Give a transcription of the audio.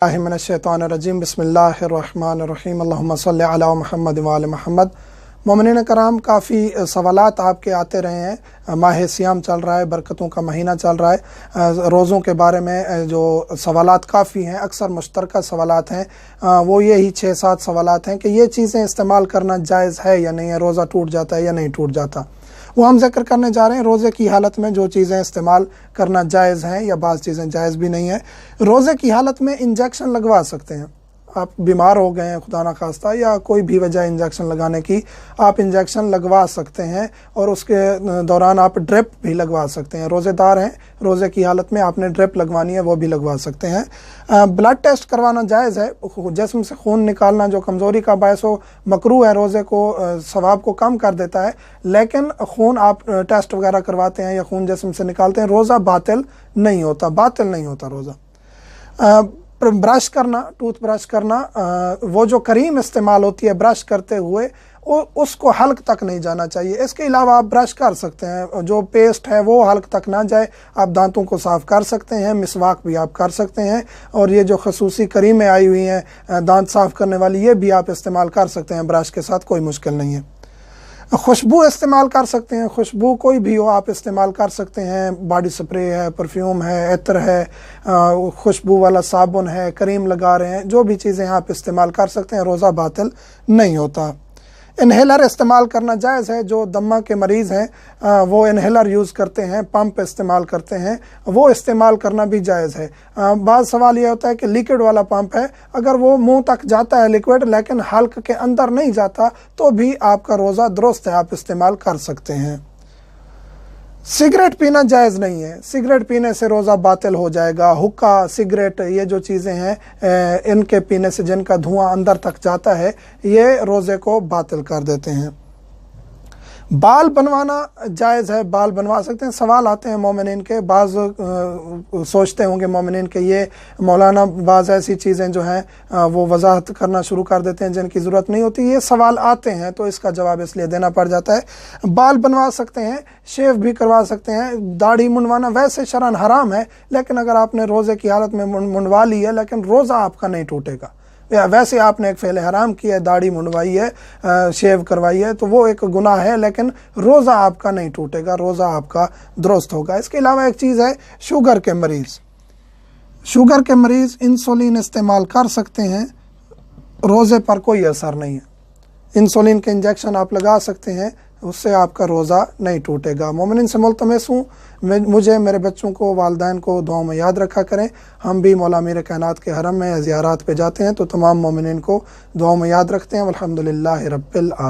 मिनश्शैतानिर्रजीम बिस्मिल्लाहिर्रहमानिर्रहीम अल्लाहुम्मा सल्लि अला मुहम्मद व आले मुहम्मद। मोमिनीन कराम, काफ़ी सवालात आपके आते रहे हैं। माह सियाम चल रहा है, बरकतों का महीना चल रहा है। रोज़ों के बारे में जो सवालात काफ़ी हैं, अक्सर मुश्तरका सवालात हैं। वो यही 6-7 सवालात हैं कि ये चीज़ें इस्तेमाल करना जायज़ है या नहीं है, रोज़ा टूट जाता है या नहीं टूट जाता। वो हम जिक्र करने जा रहे हैं रोज़े की हालत में जो चीज़ें इस्तेमाल करना जायज़ हैं या बाज़ चीज़ें जायज़ भी नहीं है। रोज़े की हालत में इंजेक्शन लगवा सकते हैं। आप बीमार हो गए हैं खुदा ना खास्ता, या कोई भी वजह इंजेक्शन लगाने की, आप इंजेक्शन लगवा सकते हैं और उसके दौरान आप ड्रिप भी लगवा सकते हैं। रोज़ेदार हैं, रोज़े की हालत में आपने ड्रिप लगवानी है, वो भी लगवा सकते हैं। ब्लड टेस्ट करवाना जायज़ है। जिस्म से खून निकालना जो कमज़ोरी का बायस हो मकरूह है, रोज़े को सवाब को कम कर देता है। लेकिन खून आप टेस्ट वगैरह करवाते हैं या खून जिस्म से निकालते हैं, रोज़ा बातिल नहीं होता, बातिल नहीं होता रोज़ा। ब्रश करना, टूथ ब्रश करना, वो जो करीम इस्तेमाल होती है ब्रश करते हुए, उसको हल्क तक नहीं जाना चाहिए। इसके अलावा आप ब्रश कर सकते हैं, जो पेस्ट है वो हल्क तक ना जाए। आप दांतों को साफ़ कर सकते हैं, मिसवाक भी आप कर सकते हैं, और ये जो खसूसी करीमें आई हुई हैं दांत साफ़ करने वाली, ये भी आप इस्तेमाल कर सकते हैं ब्रश के साथ, कोई मुश्किल नहीं है। खुशबू इस्तेमाल कर सकते हैं, खुशबू कोई भी हो आप इस्तेमाल कर सकते हैं। बॉडी स्प्रे है, परफ्यूम है, इत्र है, खुशबू वाला साबुन है, करीम लगा रहे हैं, जो भी चीज़ें आप इस्तेमाल कर सकते हैं, रोज़ा बातिल नहीं होता। इन्हेलर इस्तेमाल करना जायज़ है। जो दमा के मरीज़ हैं वो इन्हेलर यूज़ करते हैं, पंप इस्तेमाल करते हैं, वो इस्तेमाल करना भी जायज़ है। बात सवाल ये होता है कि लिक्विड वाला पंप है, अगर वो मुंह तक जाता है लिक्विड लेकिन हल्क के अंदर नहीं जाता तो भी आपका रोज़ा दुरुस्त है, आप इस्तेमाल कर सकते हैं। सिगरेट पीना जायज़ नहीं है, सिगरेट पीने से रोज़ा बातिल हो जाएगा। हुक्का, सिगरेट, ये जो चीज़ें हैं इनके पीने से जिनका धुआं अंदर तक जाता है, ये रोज़े को बातिल कर देते हैं। बाल बनवाना जायज़ है, बाल बनवा सकते हैं। सवाल आते हैं मोमिनीन के, बाज़ सोचते होंगे मोमिनीन के ये मौलाना बाज़ ऐसी चीज़ें जो हैं वो वजाहत करना शुरू कर देते हैं जिनकी ज़रूरत नहीं होती। ये सवाल आते हैं तो इसका जवाब इसलिए देना पड़ जाता है। बाल बनवा सकते हैं, शेव भी करवा सकते हैं। दाढ़ी मुंडवाना वैसे शरन हराम है, लेकिन अगर आपने रोज़े की हालत में मुंडवा ली है लेकिन रोज़ा आपका नहीं टूटेगा। वैसे आपने एक फ़ेल हराम किया है, दाढ़ी मुंडवाई है, शेव करवाई है, तो वो एक गुनाह है, लेकिन रोज़ा आपका नहीं टूटेगा, रोज़ा आपका दुरुस्त होगा। इसके अलावा एक चीज़ है, शुगर के मरीज़, शुगर के मरीज़ इंसुलिन इस्तेमाल कर सकते हैं, रोज़े पर कोई असर नहीं है। इंसुलिन के इंजेक्शन आप लगा सकते हैं, उससे आपका रोज़ा नहीं टूटेगा। मोमिनीन से मुल्तमस हूँ, मुझे, मेरे बच्चों को, वालिदैन को दुआओं में याद रखा करें। हम भी मौला मीर कायनात के हरम में ज़ियारत पे जाते हैं तो तमाम मोमिनीन को दुआओं में याद रखते हैं। अल्हम्दुलिल्लाह रब्बिल आलमीन।